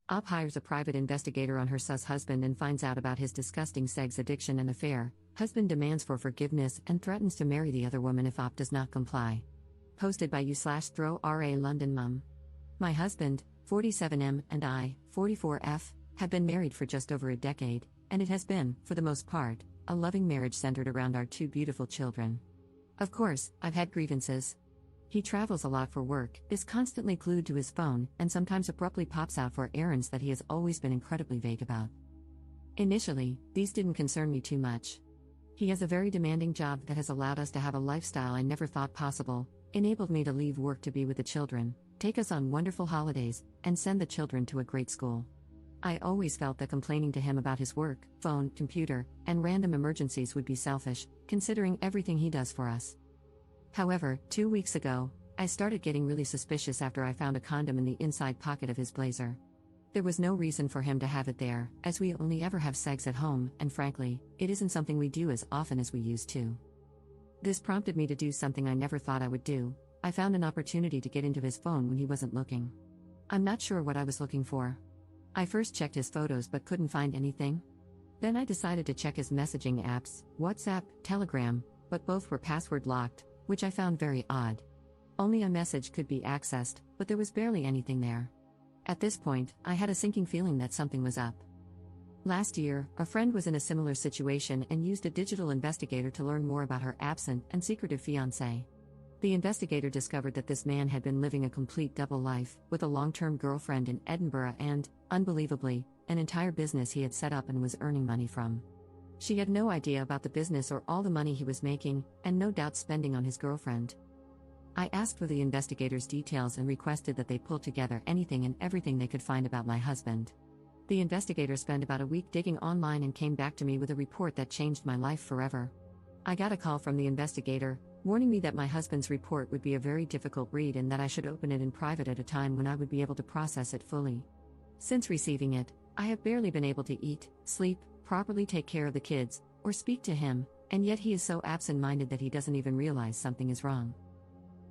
Op hires a private investigator on her sus husband and finds out about his disgusting sex addiction and affair. Husband demands for forgiveness and threatens to marry the other woman if Op does not comply. Posted by u/throw-ra London mum. My husband, 47M, and I, 44F, have been married for just over a decade, and it has been, for the most part, a loving marriage centered around our two beautiful children. Of course, I've had grievances. He travels a lot for work, is constantly glued to his phone, and sometimes abruptly pops out for errands that he has always been incredibly vague about. Initially, these didn't concern me too much. He has a very demanding job that has allowed us to have a lifestyle I never thought possible, enabled me to leave work to be with the children, take us on wonderful holidays, and send the children to a great school. I always felt that complaining to him about his work, phone, computer, and random emergencies would be selfish, considering everything he does for us. However, 2 weeks ago, I started getting really suspicious after I found a condom in the inside pocket of his blazer. There was no reason for him to have it there, as we only ever have sex at home, and frankly, it isn't something we do as often as we used to. This prompted me to do something I never thought I would do. I found an opportunity to get into his phone when he wasn't looking. I'm not sure what I was looking for. I first checked his photos but couldn't find anything. Then I decided to check his messaging apps, WhatsApp, Telegram, but both were password locked, which I found very odd. Only a message could be accessed, but there was barely anything there. At this point, I had a sinking feeling that something was up. Last year, a friend was in a similar situation and used a digital investigator to learn more about her absent and secretive fiancé. The investigator discovered that this man had been living a complete double life, with a long-term girlfriend in Edinburgh and, unbelievably, an entire business he had set up and was earning money from. She had no idea about the business or all the money he was making, and no doubt spending on his girlfriend. I asked for the investigator's details and requested that they pull together anything and everything they could find about my husband. The investigator spent about a week digging online and came back to me with a report that changed my life forever. I got a call from the investigator, warning me that my husband's report would be a very difficult read and that I should open it in private at a time when I would be able to process it fully. Since receiving it, I have barely been able to eat, sleep, properly take care of the kids, or speak to him, and yet he is so absent-minded that he doesn't even realize something is wrong.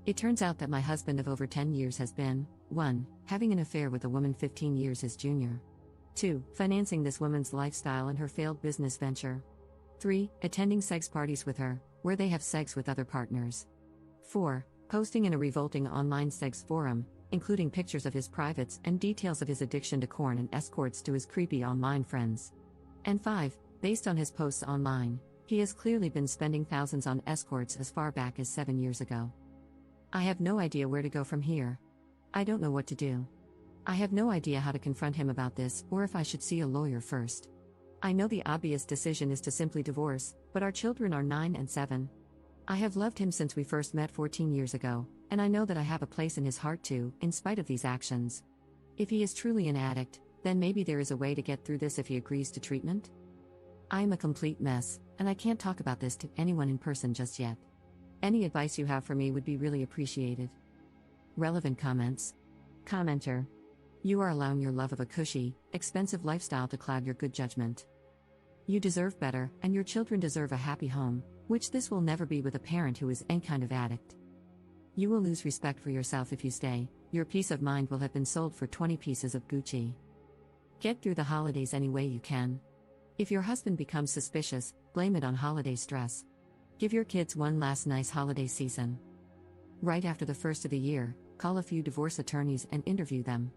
It turns out that my husband of over 10 years has been, 1. Having an affair with a woman 15 years his junior. 2. Financing this woman's lifestyle and her failed business venture. 3. Attending sex parties with her, where they have sex with other partners. 4. Posting in a revolting online sex forum, including pictures of his privates and details of his addiction to porn and escorts to his creepy online friends. And 5. Based on his posts online, he has clearly been spending thousands on escorts as far back as 7 years ago. I have no idea where to go from here. I don't know what to do. I have no idea how to confront him about this or if I should see a lawyer first. I know the obvious decision is to simply divorce, but our children are 9 and 7. I have loved him since we first met 14 years ago, and I know that I have a place in his heart too, in spite of these actions. If he is truly an addict, then maybe there is a way to get through this if he agrees to treatment? I am a complete mess, and I can't talk about this to anyone in person just yet. Any advice you have for me would be really appreciated. Relevant comments. Commenter. You are allowing your love of a cushy, expensive lifestyle to cloud your good judgment. You deserve better, and your children deserve a happy home, which this will never be with a parent who is any kind of addict. You will lose respect for yourself if you stay. Your peace of mind will have been sold for 20 pieces of Gucci. Get through the holidays any way you can. If your husband becomes suspicious, blame it on holiday stress. Give your kids one last nice holiday season. Right after the first of the year, call a few divorce attorneys and interview them.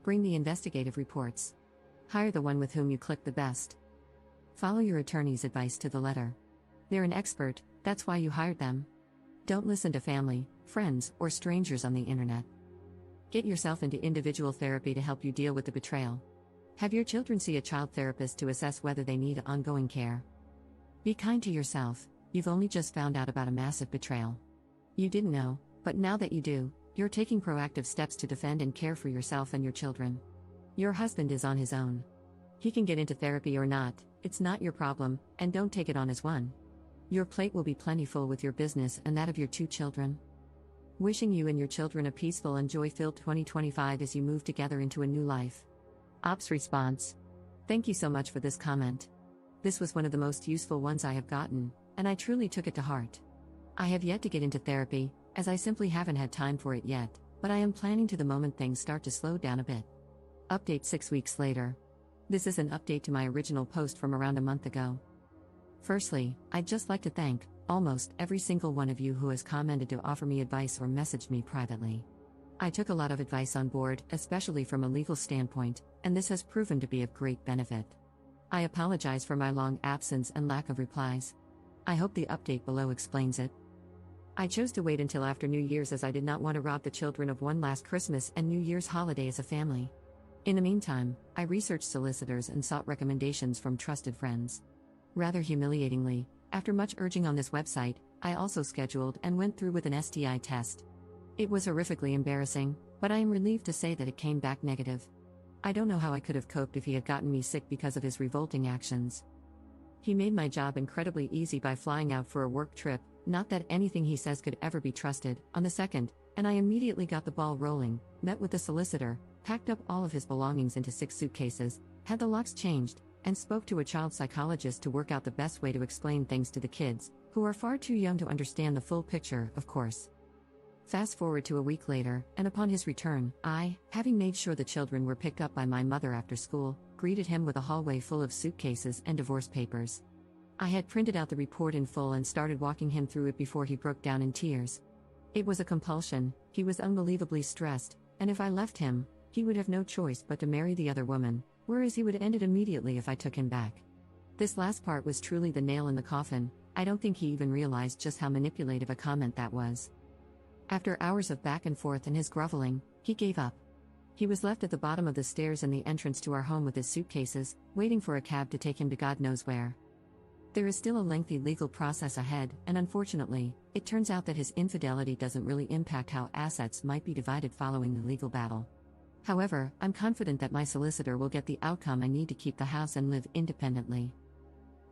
Bring the investigative reports. Hire the one with whom you click the best. Follow your attorney's advice to the letter. They're an expert, that's why you hired them. Don't listen to family, friends, or strangers on the internet. Get yourself into individual therapy to help you deal with the betrayal. Have your children see a child therapist to assess whether they need ongoing care. Be kind to yourself. You've only just found out about a massive betrayal. You didn't know, but now that you do, you're taking proactive steps to defend and care for yourself and your children. Your husband is on his own. He can get into therapy or not, it's not your problem, and don't take it on as one. Your plate will be plentiful with your business and that of your 2 children. Wishing you and your children a peaceful and joy-filled 2025 as you move together into a new life. Ops response. Thank you so much for this comment. This was one of the most useful ones I have gotten, and I truly took it to heart. I have yet to get into therapy, as I simply haven't had time for it yet, but I am planning to the moment things start to slow down a bit. Update 6 weeks later. This is an update to my original post from around a month ago. Firstly, I'd just like to thank almost every single one of you who has commented to offer me advice or messaged me privately. I took a lot of advice on board, especially from a legal standpoint, and this has proven to be of great benefit. I apologize for my long absence and lack of replies. I hope the update below explains it. I chose to wait until after New Year's as I did not want to rob the children of one last Christmas and New Year's holiday as a family. In the meantime, I researched solicitors and sought recommendations from trusted friends. Rather humiliatingly, after much urging on this website, I also scheduled and went through with an STI test. It was horrifically embarrassing, but I am relieved to say that it came back negative. I don't know how I could have coped if he had gotten me sick because of his revolting actions. He made my job incredibly easy by flying out for a work trip, not that anything he says could ever be trusted, on the 2nd, and I immediately got the ball rolling, met with the solicitor, packed up all of his belongings into 6 suitcases, had the locks changed, and spoke to a child psychologist to work out the best way to explain things to the kids, who are far too young to understand the full picture, of course. Fast forward to a week later, and upon his return, I, having made sure the children were picked up by my mother after school, greeted him with a hallway full of suitcases and divorce papers. I had printed out the report in full and started walking him through it before he broke down in tears. It was a compulsion, he was unbelievably stressed, and if I left him, he would have no choice but to marry the other woman, whereas he would end it immediately if I took him back. This last part was truly the nail in the coffin. I don't think he even realized just how manipulative a comment that was. After hours of back and forth and his groveling, he gave up. He was left at the bottom of the stairs in the entrance to our home with his suitcases, waiting for a cab to take him to God knows where. There is still a lengthy legal process ahead, and unfortunately, it turns out that his infidelity doesn't really impact how assets might be divided following the legal battle. However, I'm confident that my solicitor will get the outcome I need to keep the house and live independently.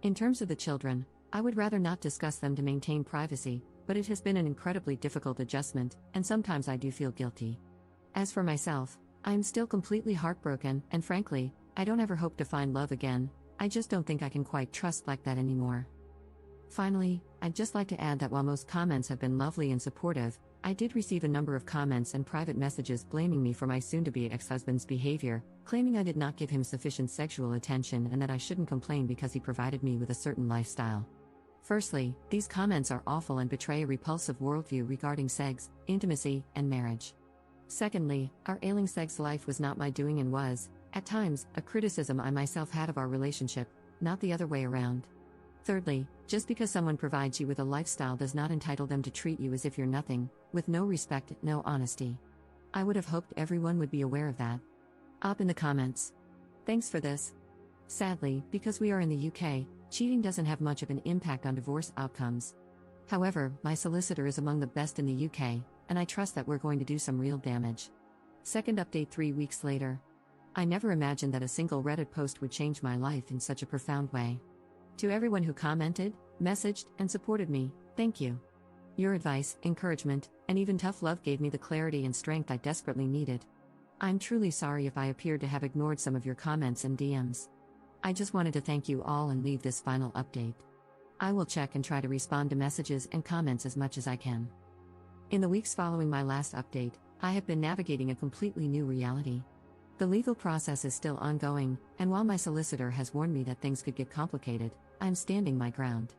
In terms of the children, I would rather not discuss them to maintain privacy, but it has been an incredibly difficult adjustment, and sometimes I do feel guilty. As for myself, I am still completely heartbroken, and frankly, I don't ever hope to find love again. I just don't think I can quite trust like that anymore. Finally, I'd just like to add that while most comments have been lovely and supportive, I did receive a number of comments and private messages blaming me for my soon-to-be ex-husband's behavior, claiming I did not give him sufficient sexual attention and that I shouldn't complain because he provided me with a certain lifestyle. Firstly, these comments are awful and betray a repulsive worldview regarding sex, intimacy, and marriage. Secondly, our ailing sex life was not my doing and was, at times, a criticism I myself had of our relationship, not the other way around. Thirdly, just because someone provides you with a lifestyle does not entitle them to treat you as if you're nothing, with no respect, no honesty. I would have hoped everyone would be aware of that. Up in the comments. Thanks for this. Sadly, because we are in the UK, cheating doesn't have much of an impact on divorce outcomes. However, my solicitor is among the best in the UK, and I trust that we're going to do some real damage. Second update 3 weeks later. I never imagined that a single Reddit post would change my life in such a profound way. To everyone who commented, messaged, and supported me, thank you. Your advice, encouragement, and even tough love gave me the clarity and strength I desperately needed. I'm truly sorry if I appeared to have ignored some of your comments and DMs. I just wanted to thank you all and leave this final update. I will check and try to respond to messages and comments as much as I can. In the weeks following my last update, I have been navigating a completely new reality. The legal process is still ongoing, and while my solicitor has warned me that things could get complicated, I'm standing my ground.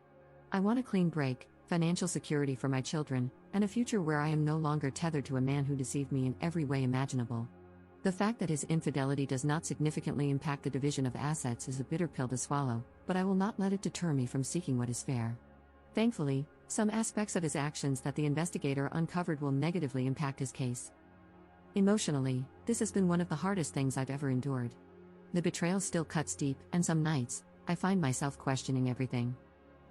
I want a clean break, financial security for my children, and a future where I am no longer tethered to a man who deceived me in every way imaginable. The fact that his infidelity does not significantly impact the division of assets is a bitter pill to swallow, but I will not let it deter me from seeking what is fair. Thankfully, some aspects of his actions that the investigator uncovered will negatively impact his case. Emotionally, this has been one of the hardest things I've ever endured. The betrayal still cuts deep, and some nights, I find myself questioning everything.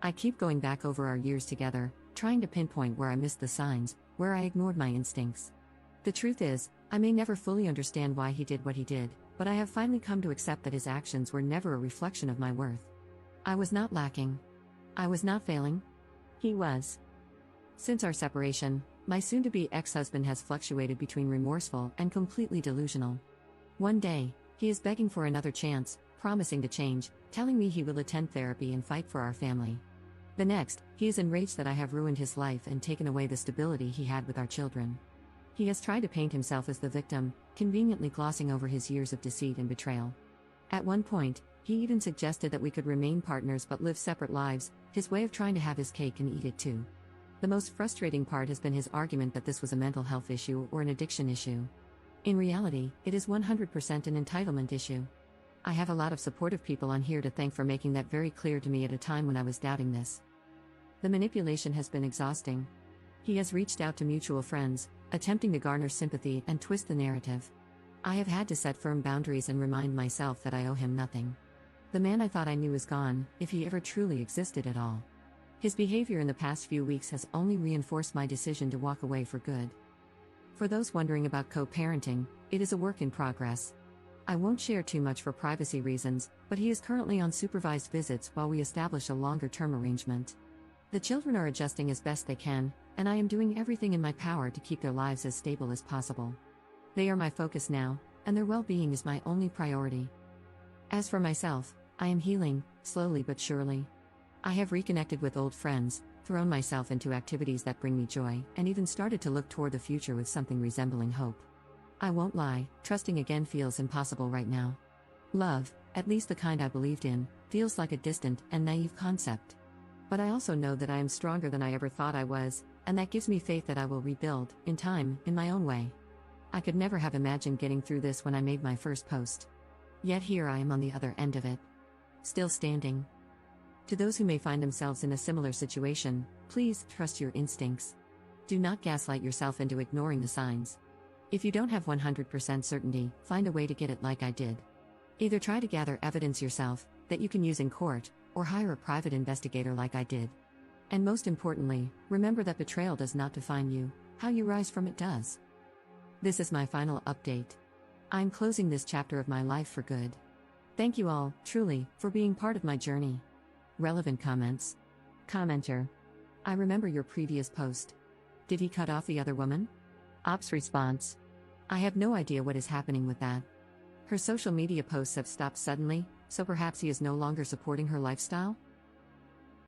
I keep going back over our years together, trying to pinpoint where I missed the signs, where I ignored my instincts. The truth is, I may never fully understand why he did what he did, but I have finally come to accept that his actions were never a reflection of my worth. I was not lacking. I was not failing. He was. Since our separation, my soon-to-be ex-husband has fluctuated between remorseful and completely delusional. One day, he is begging for another chance, promising to change, telling me he will attend therapy and fight for our family. The next, he is enraged that I have ruined his life and taken away the stability he had with our children. He has tried to paint himself as the victim, conveniently glossing over his years of deceit and betrayal. At one point, he even suggested that we could remain partners but live separate lives, his way of trying to have his cake and eat it too. The most frustrating part has been his argument that this was a mental health issue or an addiction issue. In reality, it is 100% an entitlement issue. I have a lot of supportive people on here to thank for making that very clear to me at a time when I was doubting this. The manipulation has been exhausting. He has reached out to mutual friends, attempting to garner sympathy and twist the narrative. I have had to set firm boundaries and remind myself that I owe him nothing. The man I thought I knew is gone, if he ever truly existed at all. His behavior in the past few weeks has only reinforced my decision to walk away for good. For those wondering about co-parenting, it is a work in progress. I won't share too much for privacy reasons, but he is currently on supervised visits while we establish a longer-term arrangement. The children are adjusting as best they can, and I am doing everything in my power to keep their lives as stable as possible. They are my focus now, and their well-being is my only priority. As for myself, I am healing, slowly but surely. I have reconnected with old friends, thrown myself into activities that bring me joy, and even started to look toward the future with something resembling hope. I won't lie, trusting again feels impossible right now. Love, at least the kind I believed in, feels like a distant and naive concept. But I also know that I am stronger than I ever thought I was, and that gives me faith that I will rebuild, in time, in my own way. I could never have imagined getting through this when I made my first post. Yet here I am on the other end of it. Still standing. To those who may find themselves in a similar situation, please trust your instincts. Do not gaslight yourself into ignoring the signs. If you don't have 100% certainty, find a way to get it like I did. Either try to gather evidence yourself, that you can use in court, or hire a private investigator like I did. And most importantly, remember that betrayal does not define you, how you rise from it does. This is my final update. I'm closing this chapter of my life for good. Thank you all, truly, for being part of my journey. Relevant comments. Commenter. I remember your previous post. Did he cut off the other woman? Ops response. I have no idea what is happening with that. Her social media posts have stopped suddenly, so perhaps he is no longer supporting her lifestyle?